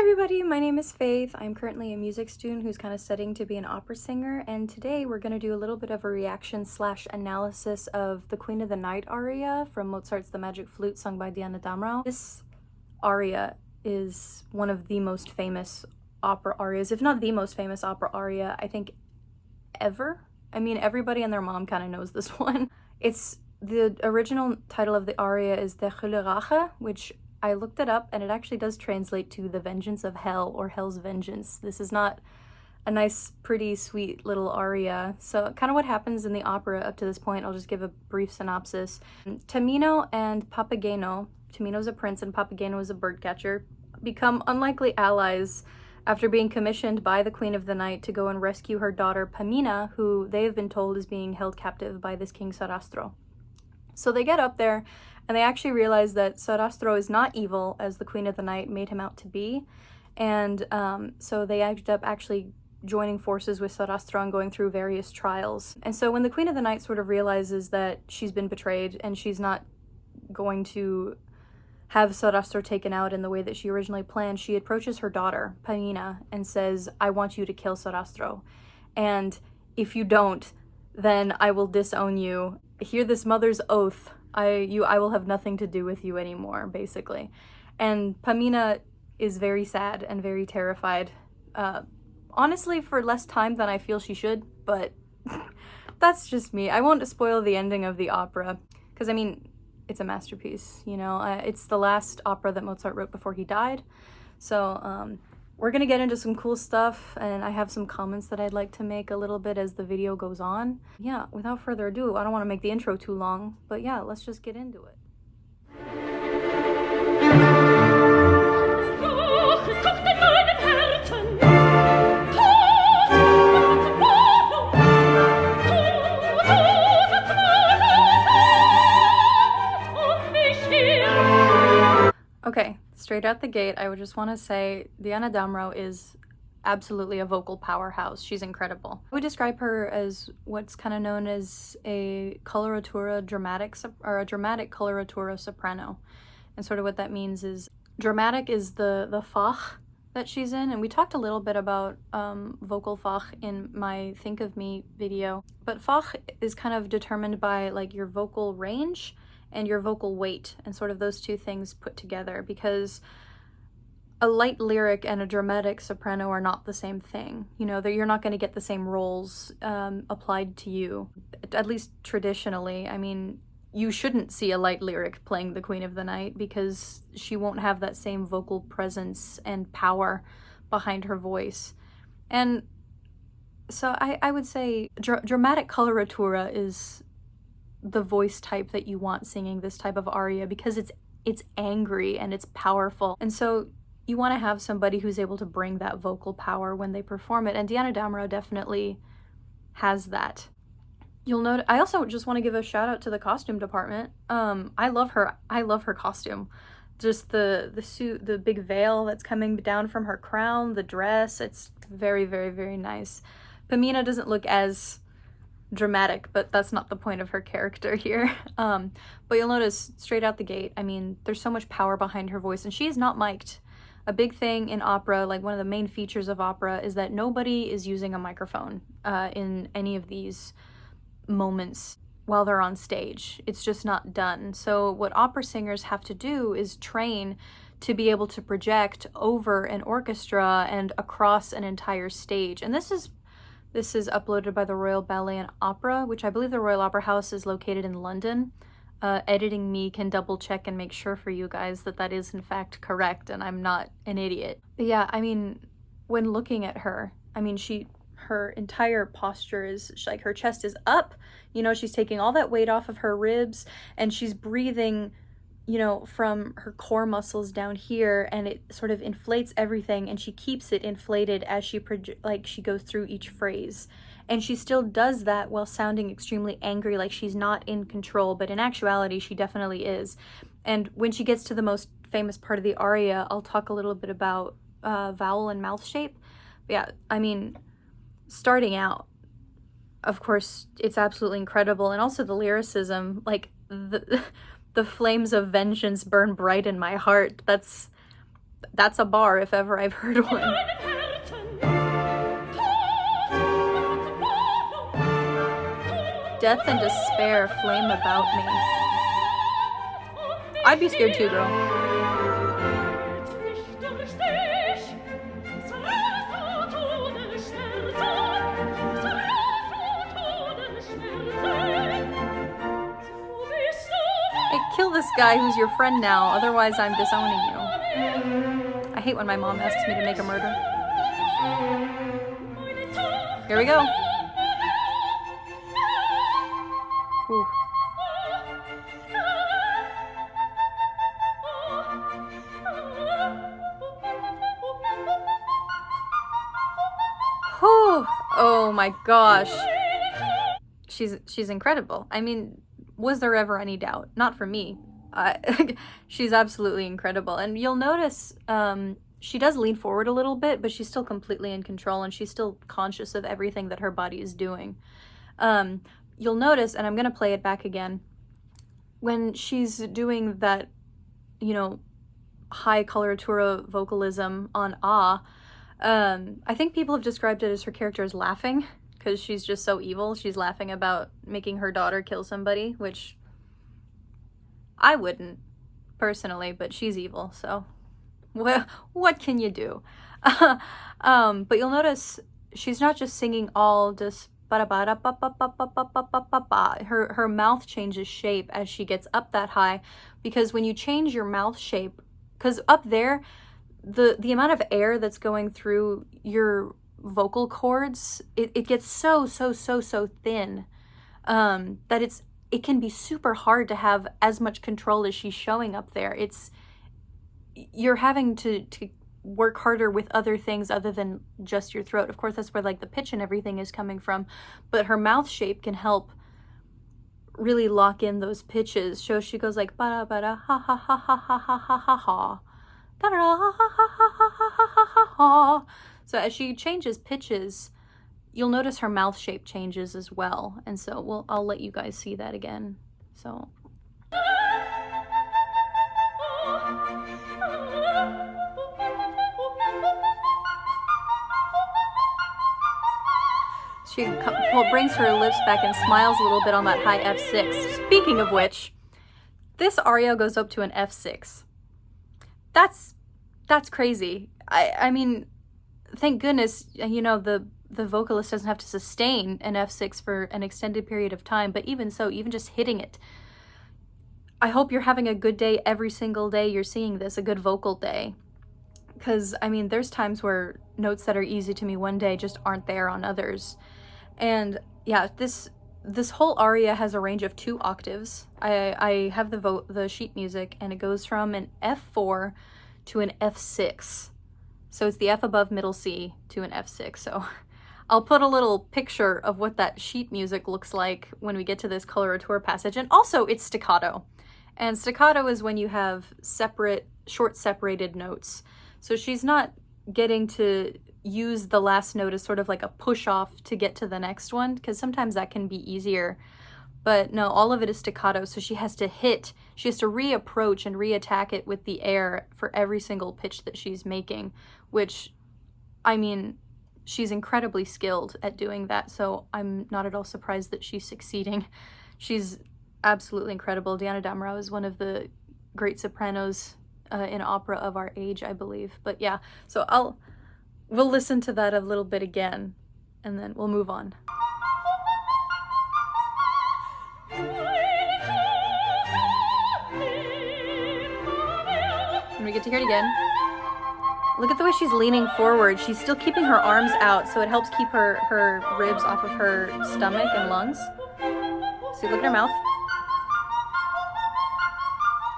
everybody, my name is Faith. I'm currently a music student who's kind of studying to be an opera singer, and today we're going to do a little bit of a reaction / analysis of the Queen of the Night aria from Mozart's The Magic Flute, sung by Damrau. This aria is one of the most famous opera arias, if not the most famous opera aria, I think, ever. I mean, everybody and their mom kind of knows this one. The original title of the aria is Der Hölle Rache, which I looked it up, and it actually does translate to The Vengeance of Hell, or Hell's Vengeance. This is not a nice, pretty, sweet little aria. So kind of what happens in the opera up to this point, I'll just give a brief synopsis. Tamino and Papageno, Tamino's a prince and Papageno is a birdcatcher, become unlikely allies after being commissioned by the Queen of the Night to go and rescue her daughter Pamina, who they have been told is being held captive by this King Sarastro. So they get up there, and they actually realize that Sarastro is not evil, as the Queen of the Night made him out to be. And so they end up actually joining forces with Sarastro and going through various trials. And so when the Queen of the Night sort of realizes that she's been betrayed and she's not going to have Sarastro taken out in the way that she originally planned, she approaches her daughter, Pamina, and says, "I want you to kill Sarastro. And if you don't, then I will disown you. Hear this mother's oath. I will have nothing to do with you anymore," basically. And Pamina is very sad and very terrified. Honestly, for less time than I feel she should, but that's just me. I won't spoil the ending of the opera, because, I mean, it's a masterpiece, you know? It's the last opera that Mozart wrote before he died. So, we're gonna get into some cool stuff, and I have some comments that I'd like to make a little bit as the video goes on. Yeah, without further ado, I don't want to make the intro too long, but yeah, let's just get into it. Okay, straight out the gate, I would just want to say Diana Damrau is absolutely a vocal powerhouse. She's incredible. I would describe her as what's kind of known as a coloratura dramatic, or a dramatic coloratura soprano. And sort of what that means is dramatic is the Fach that she's in, and we talked a little bit about vocal Fach in my Think of Me video. But Fach is kind of determined by like your vocal range and your vocal weight, and sort of those two things put together, because a light lyric and a dramatic soprano are not the same thing. You know, you're not going to get the same roles applied to you, at least traditionally. I mean, you shouldn't see a light lyric playing the Queen of the Night, because she won't have that same vocal presence and power behind her voice. And so I would say dramatic coloratura is the voice type that you want singing this type of aria, because it's angry and it's powerful. And so you want to have somebody who's able to bring that vocal power when they perform it, and Diana Damrau definitely has that. You'll note, I also just want to give a shout out to the costume department. I love her costume. Just the suit, the big veil that's coming down from her crown, the dress, it's very, very, very nice. Pamina doesn't look as dramatic, but that's not the point of her character here. But you'll notice straight out the gate, I mean, there's so much power behind her voice, and she is not mic'd. A big thing in opera, like one of the main features of opera, is that nobody is using a microphone in any of these moments while they're on stage. It's just not done. So what opera singers have to do is train to be able to project over an orchestra and across an entire stage. And this is uploaded by the Royal Ballet and Opera, which I believe the Royal Opera House is located in London. Editing me can double check and make sure for you guys that that is in fact correct and I'm not an idiot. But yeah, I mean, when looking at her, I mean, her entire posture is like, her chest is up, you know, she's taking all that weight off of her ribs, and she's breathing, you know, from her core muscles down here, and it sort of inflates everything, and she keeps it inflated as she goes through each phrase. And she still does that while sounding extremely angry, like she's not in control, but in actuality she definitely is. And when she gets to the most famous part of the aria, I'll talk a little bit about vowel and mouth shape. But yeah, I mean, starting out, of course, it's absolutely incredible, and also the lyricism, like the flames of vengeance burn bright in my heart. That's That's a bar if ever I've heard one. Death and despair flame about me. I'd be scared too, girl. Hey, kill this guy who's your friend now, otherwise I'm disowning you. I hate when my mom asks me to make a murder. Here we go. Ooh. Whew. Oh my gosh. She's incredible. I mean, was there ever any doubt? Not for me. She's absolutely incredible. And you'll notice she does lean forward a little bit, but she's still completely in control and she's still conscious of everything that her body is doing. You'll notice, and I'm going to play it back again, when she's doing that, you know, high coloratura vocalism on Ah, I think people have described it as her character as laughing, because she's just so evil. She's laughing about making her daughter kill somebody, which I wouldn't, personally, but she's evil, so what can you do? But you'll notice she's not just singing all just her mouth changes shape as she gets up that high, because when you change your mouth shape, because up there, the amount of air that's going through your vocal cords, it gets so thin that it can be super hard to have as much control as she's showing up there. You're having to work harder with other things other than just your throat. Of course, that's where like the pitch and everything is coming from, but her mouth shape can help really lock in those pitches. So she goes like ba ba da ha ha ha ha ha ha ha ha ha da da ha ha ha ha ha ha ha ha. So as she changes pitches, you'll notice her mouth shape changes as well. And so I'll let you guys see that again. So she brings her lips back and smiles a little bit on that high F6. Speaking of which, this aria goes up to an F6. That's crazy. I mean, thank goodness, you know, the vocalist doesn't have to sustain an F6 for an extended period of time, but even so, even just hitting it. I hope you're having a good day every single day you're seeing this, a good vocal day. Because, I mean, there's times where notes that are easy to me one day just aren't there on others. And yeah, this whole aria has a range of 2 octaves. I have the sheet music, and it goes from an F4 to an F6. So it's the F above middle C to an F6. So I'll put a little picture of what that sheet music looks like when we get to this coloratura passage. And also it's staccato. And staccato is when you have short separated notes. So she's not getting to use the last note as sort of like a push off to get to the next one, because sometimes that can be easier. But no, all of it is staccato, so she has to reapproach and reattack it with the air for every single pitch that she's making, which, I mean, she's incredibly skilled at doing that, so I'm not at all surprised that she's succeeding. She's absolutely incredible. Damrau is one of the great sopranos in opera of our age, I believe. But yeah, so we'll listen to that a little bit again, and then we'll move on. And we get to hear it again. Look at the way she's leaning forward. She's still keeping her arms out, so it helps keep her ribs off of her stomach and lungs. See, look at her mouth.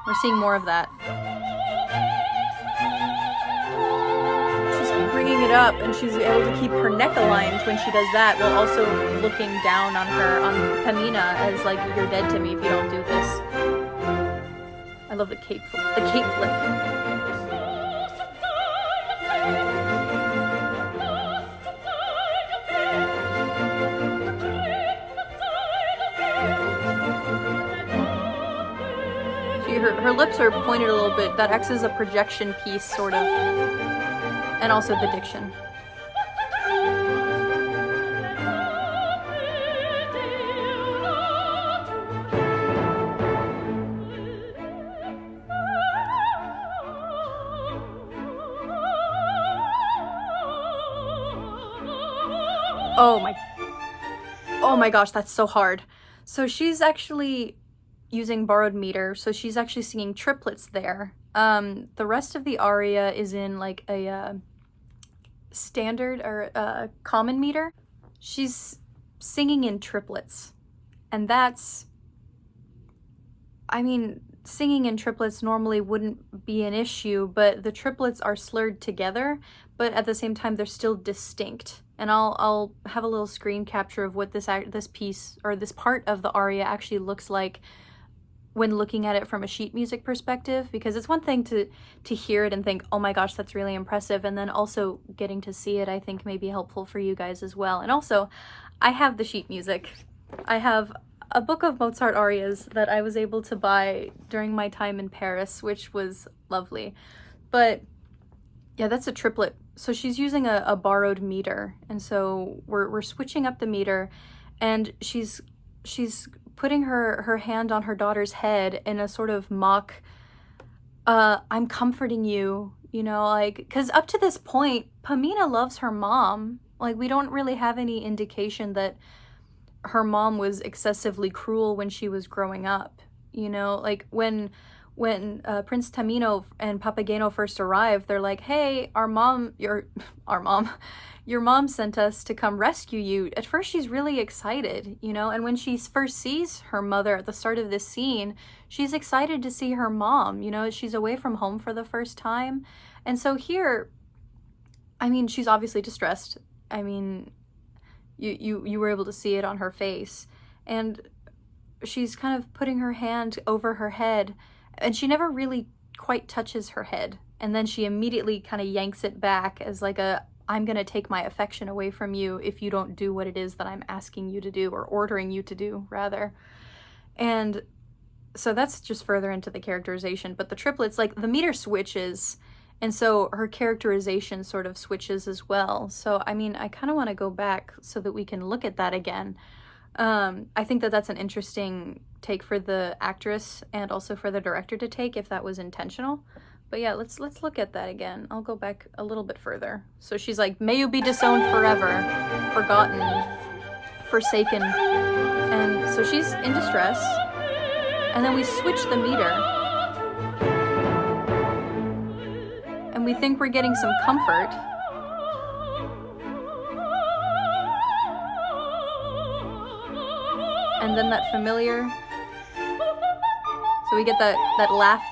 We're seeing more of that. She's bringing it up, and she's able to keep her neck aligned when she does that, while also looking down on Pamina as like, you're dead to me if you don't do this. I love the cape flip. Her lips lips are pointed a little bit. That acts as a projection piece, sort of. And also the diction. Oh my gosh, that's so hard. So she's actually using borrowed meter, so she's actually singing triplets there. The rest of the aria is in like a standard or common meter. She's singing in triplets, and that's, I mean, singing in triplets normally wouldn't be an issue, but the triplets are slurred together, but at the same time they're still distinct. And I'll have a little screen capture of what this piece, or this part of the aria, actually looks like when looking at it from a sheet music perspective, because it's one thing to hear it and think, oh my gosh, that's really impressive, and then also getting to see it, I think, may be helpful for you guys as well. And also, I have the sheet music. I have a book of Mozart arias that I was able to buy during my time in Paris, which was lovely. But yeah, that's a triplet. So she's using a borrowed meter, and so we're switching up the meter, and she's putting her hand on her daughter's head in a sort of mock, I'm comforting you, you know, like, because up to this point, Pamina loves her mom. Like, we don't really have any indication that her mom was excessively cruel when she was growing up, you know, like when Prince Tamino and Papageno first arrived, they're like, hey, your mom sent us to come rescue you. At first, she's really excited, you know, and when she first sees her mother at the start of this scene, she's excited to see her mom, you know, she's away from home for the first time. And so here, I mean, she's obviously distressed. I mean, you were able to see it on her face, and she's kind of putting her hand over her head, and she never really quite touches her head, and then she immediately kind of yanks it back as like I'm gonna take my affection away from you if you don't do what it is that I'm asking you to do, or ordering you to do, rather. And so that's just further into the characterization. But the triplets, like, the meter switches, and so her characterization sort of switches as well. So, I mean, I kind of want to go back so that we can look at that again. I think that that's an interesting take for the actress and also for the director to take, if that was intentional. But yeah, let's look at that again. I'll go back a little bit further. So she's like, may you be disowned forever, forgotten, forsaken. And so she's in distress. And then we switch the meter. And we think we're getting some comfort. And then that familiar, so we get that laugh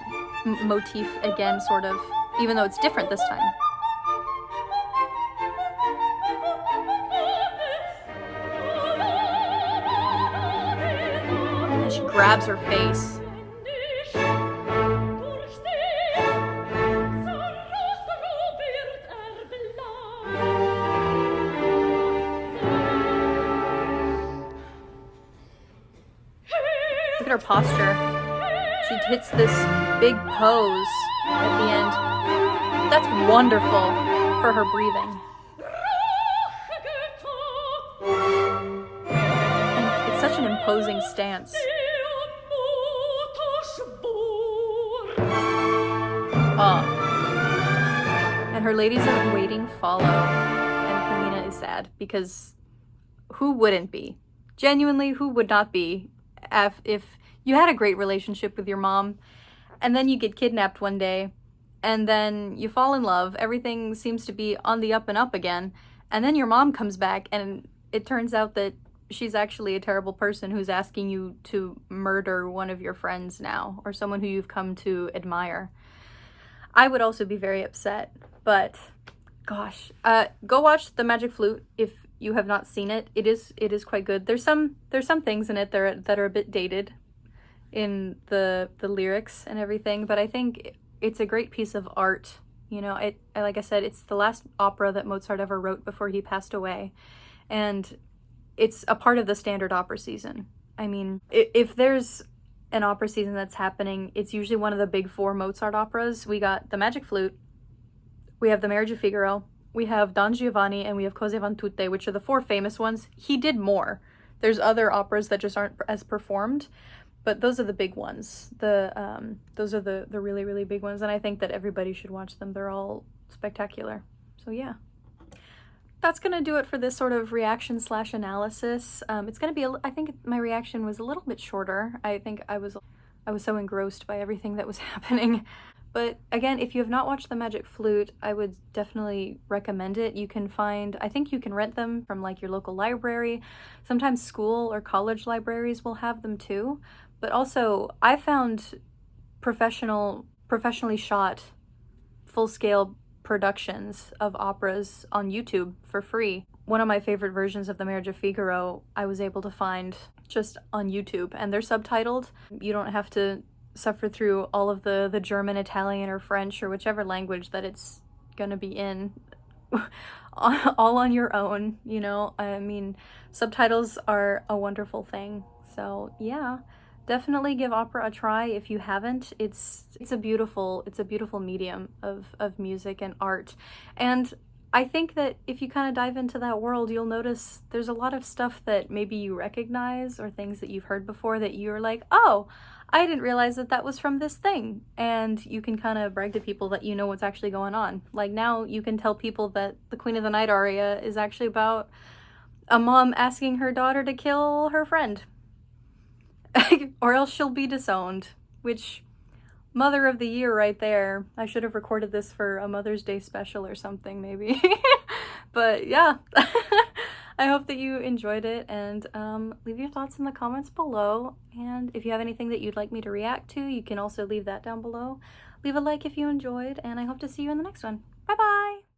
motif again, sort of, even though it's different this time. And she grabs her face. Look at her posture. She hits this big pose at the end. That's wonderful for her breathing. And it's such an imposing stance. And her ladies in waiting follow, and Pamina is sad, because who wouldn't be? Genuinely, who would not be if you had a great relationship with your mom, and then you get kidnapped one day, and then you fall in love, everything seems to be on the up and up again, and then your mom comes back, and it turns out that she's actually a terrible person who's asking you to murder one of your friends now, or someone who you've come to admire. I would also be very upset, but gosh, go watch The Magic Flute if you have not seen it. It is quite good. There's some things in it that are a bit dated in the lyrics and everything, but I think it's a great piece of art. You know, like I said, it's the last opera that Mozart ever wrote before he passed away, and it's a part of the standard opera season. I mean, if there's an opera season that's happening, it's usually one of the big four Mozart operas. We got The Magic Flute, we have The Marriage of Figaro, we have Don Giovanni, and we have Cose van tutte, which are the four famous ones. He did more. There's other operas that just aren't as performed, but those are the big ones. Those are the really, really big ones, and I think that everybody should watch them. They're all spectacular. So yeah. That's gonna do it for this sort of reaction slash analysis. It's gonna be, I think my reaction was a little bit shorter. I think I was so engrossed by everything that was happening. But again, if you have not watched The Magic Flute, I would definitely recommend it. You can find, I think you can rent them from like your local library. Sometimes school or college libraries will have them too. But also, I found professionally shot full-scale productions of operas on YouTube for free. One of my favorite versions of The Marriage of Figaro I was able to find just on YouTube, and they're subtitled. You don't have to suffer through all of the German, Italian, or French, or whichever language that it's gonna be in, all on your own, you know? I mean, subtitles are a wonderful thing. So yeah, definitely give opera a try if you haven't. It's a beautiful medium of music and art. And I think that if you kind of dive into that world, you'll notice there's a lot of stuff that maybe you recognize or things that you've heard before that you're like, oh, I didn't realize that that was from this thing. And you can kind of brag to people that you know what's actually going on. Like now you can tell people that the Queen of the Night aria is actually about a mom asking her daughter to kill her friend. Or else she'll be disowned, which, Mother of the Year right there. I should have recorded this for a Mother's Day special or something, maybe. But yeah, I hope that you enjoyed it, and leave your thoughts in the comments below. And if you have anything that you'd like me to react to, you can also leave that down below. Leave a like if you enjoyed, and I hope to see you in the next one. Bye-bye!